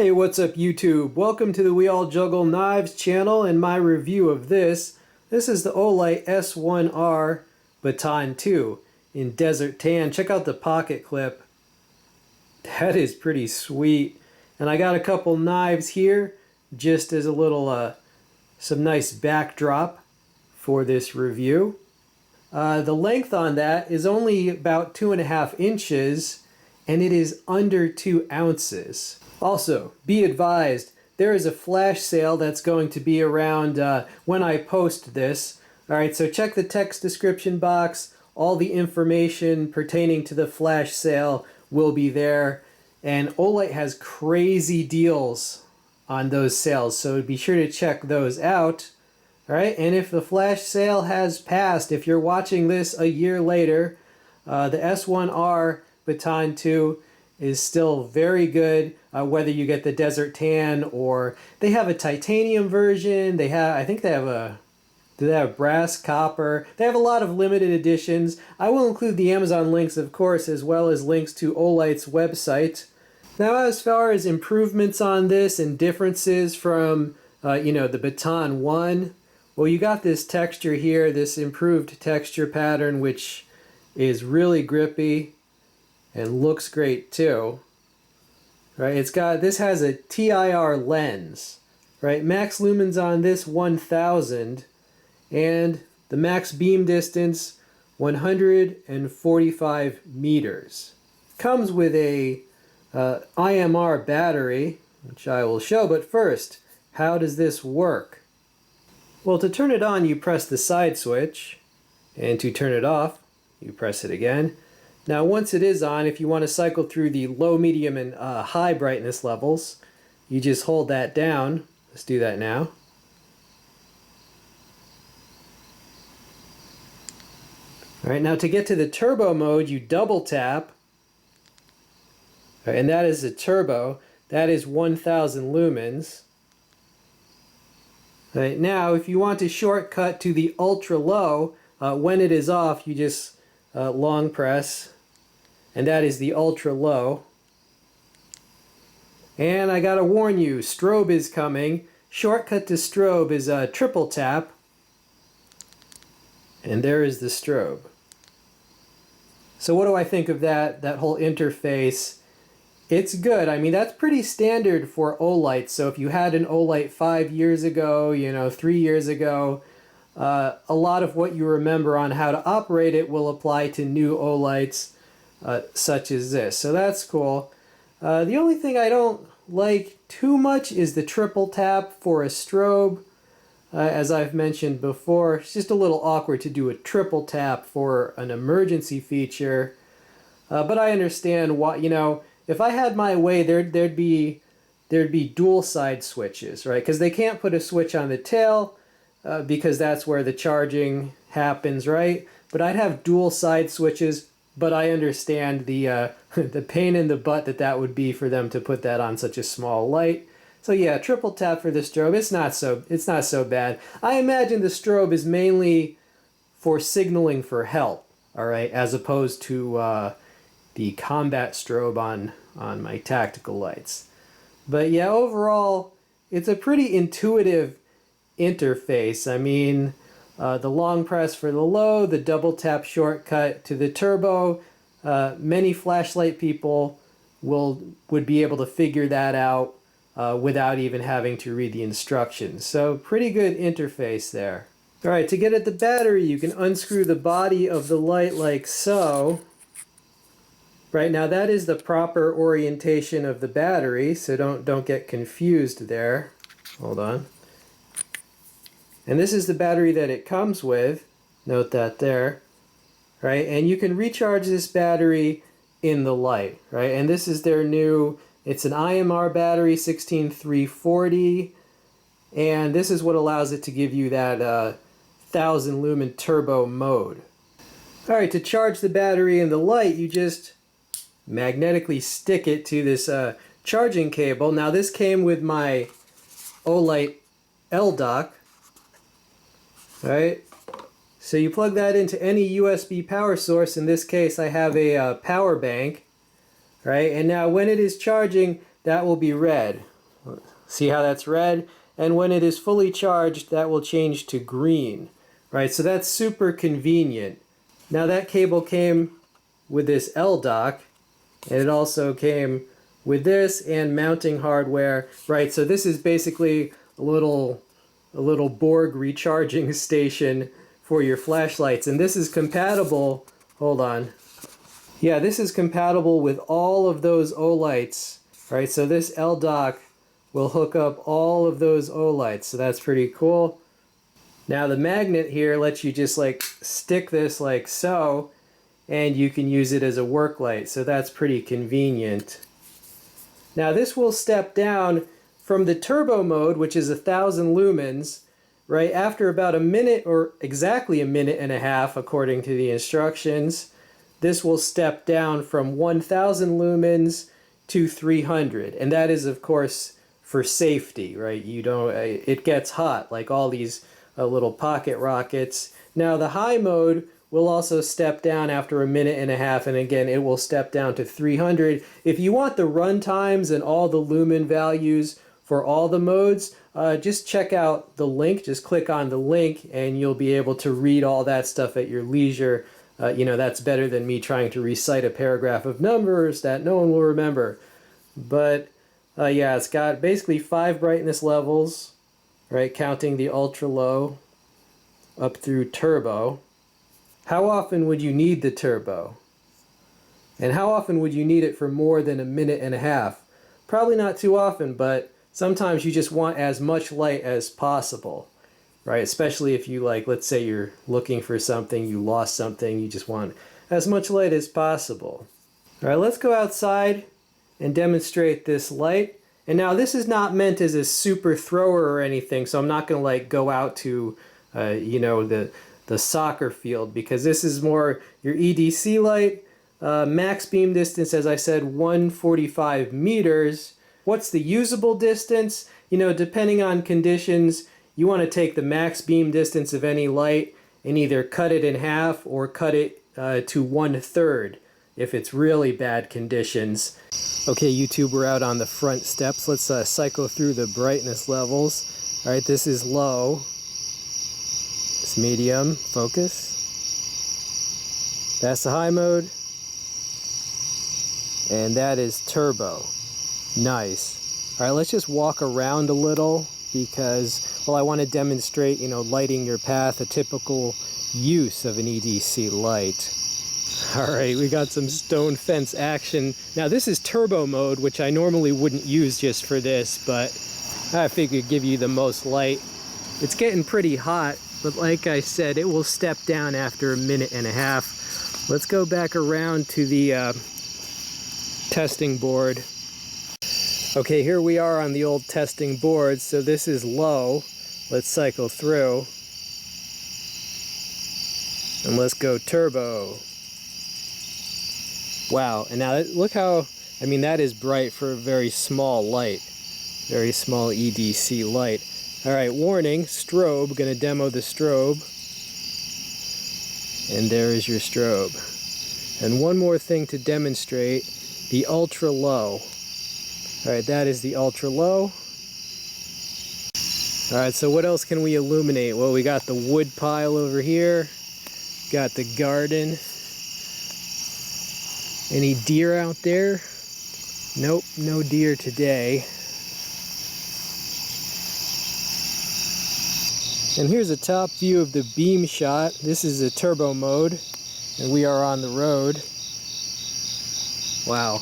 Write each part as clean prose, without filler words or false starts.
Hey, what's up YouTube? Welcome to the We All Juggle Knives channel and my review of this. This is the Olight S1R Baton 2 in Desert Tan. Check out the pocket clip. That is pretty sweet. And I got a couple knives here just as a little, some nice backdrop for this review. The length on that is only about 2.5 inches and it is under 2 ounces. Also, be advised, there is a flash sale that's going to be around when I post this. Alright, so check the text description box. All the information pertaining to the flash sale will be there. And Olight has crazy deals on those sales, so be sure to check those out. Alright, and if the flash sale has passed, if you're watching this a year later, the S1R Baton 2 is still very good, whether you get the Desert Tan or they have a titanium version. They have, I think they have do they have brass, copper? They have a lot of limited editions. I will include the Amazon links, of course, as well as links to Olight's website. Now, as far as improvements on this and differences from, the Baton 1, well, you got this texture here, this improved texture pattern, which is really grippy and looks great too. Right, this has a TIR lens, right? Max lumens on this 1000 and the max beam distance 145 meters. Comes with a IMR battery, which I will show, but first, how does this work? Well, to turn it on, you press the side switch, and to turn it off, you press it again. Now, once it is on, if you want to cycle through the low, medium, and high brightness levels, you just hold that down. Let's do that now. All right, now to get to the turbo mode, you double tap. All right, and that is a turbo. That is 1000 lumens. All right, now, if you want to shortcut to the ultra low, when it is off, you just long press, and that is the ultra low. And I gotta warn you, strobe is coming. Shortcut to strobe is a triple tap, and there is the strobe. So what do I think of that whole interface? It's good. I mean, that's pretty standard for Olight. So if you had an Olight 5 years ago, 3 years ago, a lot of what you remember on how to operate it will apply to new Olights such as this. So that's cool. The only thing I don't like too much is the triple tap for a strobe. As I've mentioned before, it's just a little awkward to do a triple tap for an emergency feature. But I understand why, if I had my way, there'd be dual side switches, right? Because they can't put a switch on the tail, because that's where the charging happens, right? But I'd have dual side switches, but I understand the the pain in the butt that would be for them to put that on such a small light. So yeah, triple tap for the strobe. It's not so bad. I imagine the strobe is mainly for signaling for help, all right, as opposed to the combat strobe on my tactical lights. But yeah, overall, it's a pretty intuitive interface. I mean, the long press for the low, the double tap shortcut to the turbo. Many flashlight people would be able to figure that out without even having to read the instructions. So pretty good interface there. All right, to get at the battery, you can unscrew the body of the light like so. Right, now that is the proper orientation of the battery, so don't get confused there. Hold on. And this is the battery that it comes with. Note that there. Right, and you can recharge this battery in the light. Right, and this is their new, it's an IMR battery, 16340. And this is what allows it to give you that 1000 lumen turbo mode. All right, to charge the battery in the light, you just magnetically stick it to this charging cable. Now this came with my Olight L dock. Right, so you plug that into any USB power source. In this case, I have a power bank. Right, and now when it is charging, that will be red. See how that's red? And when it is fully charged, that will change to green, right? So that's super convenient. Now that cable came with this LDOC, and it also came with this and mounting hardware, right? So this is basically a little Borg recharging station for your flashlights, and this is compatible, hold on. Yeah, this is compatible with all of those Olights, right? So this LDOC will hook up all of those Olights, so that's pretty cool. Now the magnet here lets you just like stick this like so, and you can use it as a work light, so that's pretty convenient. Now this will step down from the turbo mode, which is 1,000 lumens, right after about a minute, or exactly a minute and a half according to the instructions. This will step down from 1,000 lumens to 300, and that is of course for safety, right? You don't, it gets hot like all these little pocket rockets. Now the high mode will also step down after a minute and a half, and again it will step down to 300. If you want the run times and all the lumen values for all the modes, just check out the link, just click on the link and you'll be able to read all that stuff at your leisure. You know, that's better than me trying to recite a paragraph of numbers that no one will remember. But yeah, it's got basically 5 brightness levels, right, counting the ultra low up through turbo. How often would you need the turbo? And how often would you need it for more than a minute and a half? Probably not too often, but sometimes you just want as much light as possible, right? Especially if you, like, let's say you're looking for something, you lost something, you just want as much light as possible. All right, let's go outside and demonstrate this light. And now this is not meant as a super thrower or anything, so I'm not going to like go out to, you know, the soccer field, because this is more your EDC light. Max beam distance, as I said, 145 meters. What's the usable distance? You know, depending on conditions, you want to take the max beam distance of any light and either cut it in half or cut it to 1/3 if it's really bad conditions. Okay, YouTube, we're out on the front steps. Let's cycle through the brightness levels. All right, this is low. It's medium, focus. That's the high mode. And that is turbo. Nice. All right, let's just walk around a little because, well, I want to demonstrate, you know, lighting your path, a typical use of an EDC light. All right, we got some stone fence action. Now this is turbo mode, which I normally wouldn't use just for this, but I figured give you the most light. It's getting pretty hot, but like I said, it will step down after a minute and a half. Let's go back around to the testing board. Okay, here we are on the old testing board, so this is low. Let's cycle through. And let's go turbo. Wow, and now look how, I mean, that is bright for a very small light. Very small EDC light. All right, warning, strobe, gonna demo the strobe. And there is your strobe. And one more thing to demonstrate, the ultra low. All right, that is the ultra low. All right, so what else can we illuminate? Well, we got the wood pile over here. Got the garden. Any deer out there? Nope, no deer today. And here's a top view of the beam shot. This is a turbo mode, and we are on the road. Wow.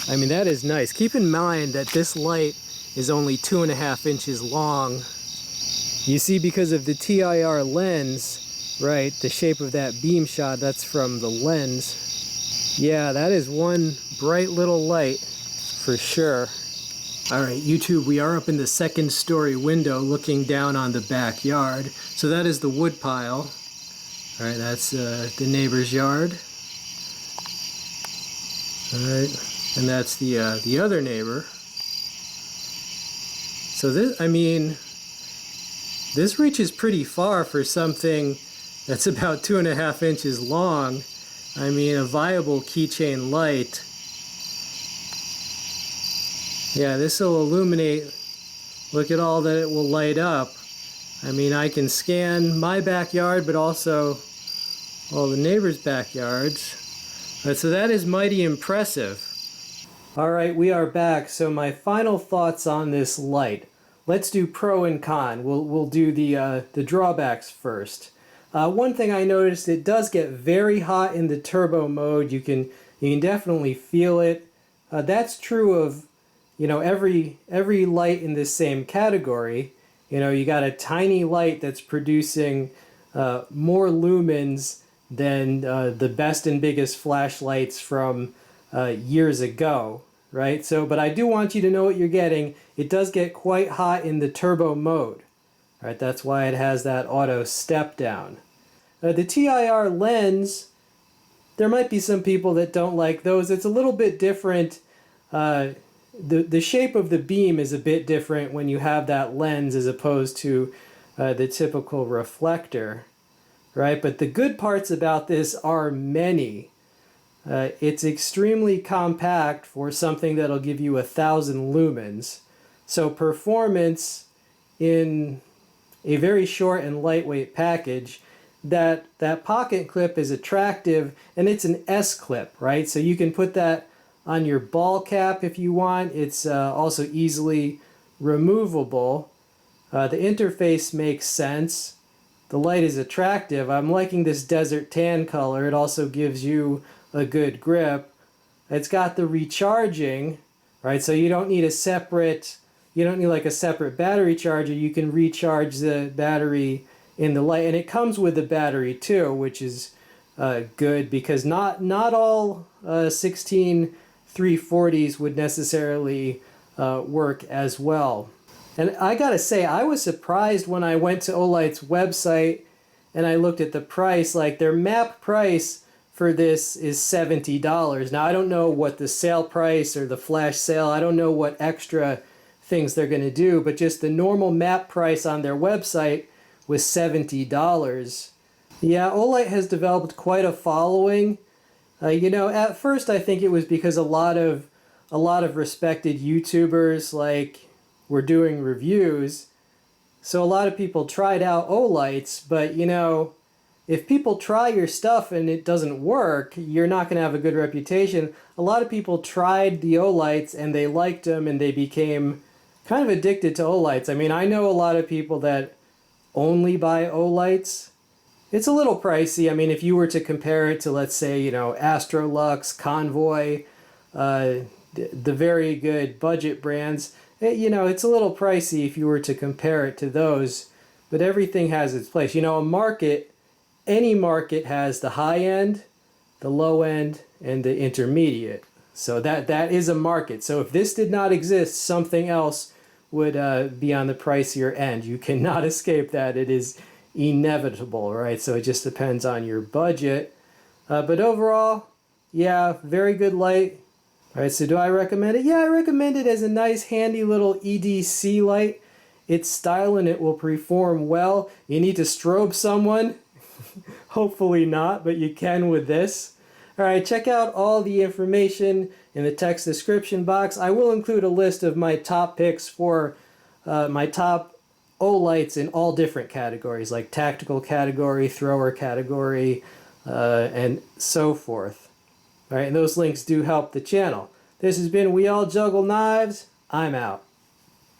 I mean, that is nice. Keep in mind that this light is only 2.5 inches long. You see, because of the TIR lens, right, the shape of that beam shot, that's from the lens. Yeah, that is one bright little light for sure. All right, YouTube, we are up in the 2nd story window looking down on the backyard. So that is the wood pile. All right, that's the neighbor's yard. All right, and that's the other neighbor. So this, I mean, this reaches pretty far for something that's about 2.5 inches long. I mean, a viable keychain light. Yeah, this will illuminate. Look at all that it will light up. I mean, I can scan my backyard, but also all the neighbors' backyards. So that is mighty impressive. All right, we are back. So my final thoughts on this light. Let's do pro and con. We'll do the drawbacks first. One thing I noticed, it does get very hot in the turbo mode. You can definitely feel it. That's true of every light in this same category. You got a tiny light that's producing more lumens than the best and biggest flashlights from years ago, right? So, but I do want you to know what you're getting. It does get quite hot in the turbo mode, right? That's why it has that auto step down. The TIR lens, there might be some people that don't like those. It's a little bit different. The shape of the beam is a bit different when you have that lens as opposed to the typical reflector, right? But the good parts about this are many. It's extremely compact for something that'll give you 1,000 lumens. So performance in a very short and lightweight package, that pocket clip is attractive, and it's an S clip, right? So you can put that on your ball cap if you want. It's also easily removable. The interface makes sense. The light is attractive. I'm liking this desert tan color. It also gives you a good grip. It's got the recharging, right? So you don't need like a separate battery charger. You can recharge the battery in the light, and it comes with a battery too, which is good, because not all 16 340s would necessarily work as well. And I gotta say, I was surprised when I went to Olight's website and I looked at the price. Like, their map price for this is $70. Now, I don't know what the sale price or the flash sale, I don't know what extra things they're gonna do, but just the normal map price on their website was $70. Yeah, Olight has developed quite a following. At first I think it was because a lot of respected YouTubers were doing reviews. So a lot of people tried out Olights, but if people try your stuff and it doesn't work, you're not going to have a good reputation. A lot of people tried the Olights and they liked them and they became kind of addicted to Olights. I mean, I know a lot of people that only buy Olights. It's a little pricey. I mean, if you were to compare it to, let's say, Astrolux, Convoy, the very good budget brands, it's a little pricey if you were to compare it to those. But everything has its place. Any market has the high end, the low end, and the intermediate. So that is a market. So if this did not exist, something else would be on the pricier end. You cannot escape that. It is inevitable, right? So it just depends on your budget. But overall, yeah, very good light. All right, so do I recommend it? Yeah, I recommend it as a nice, handy little EDC light. It's styling, it will perform well. You need to strobe someone. Hopefully not, but you can with this. All right, check out all the information in the text description box. I will include a list of my top picks for my top Olights in all different categories, like tactical category, thrower category, and so forth. All right, and those links do help the channel. This has been We All Juggle Knives. I'm out.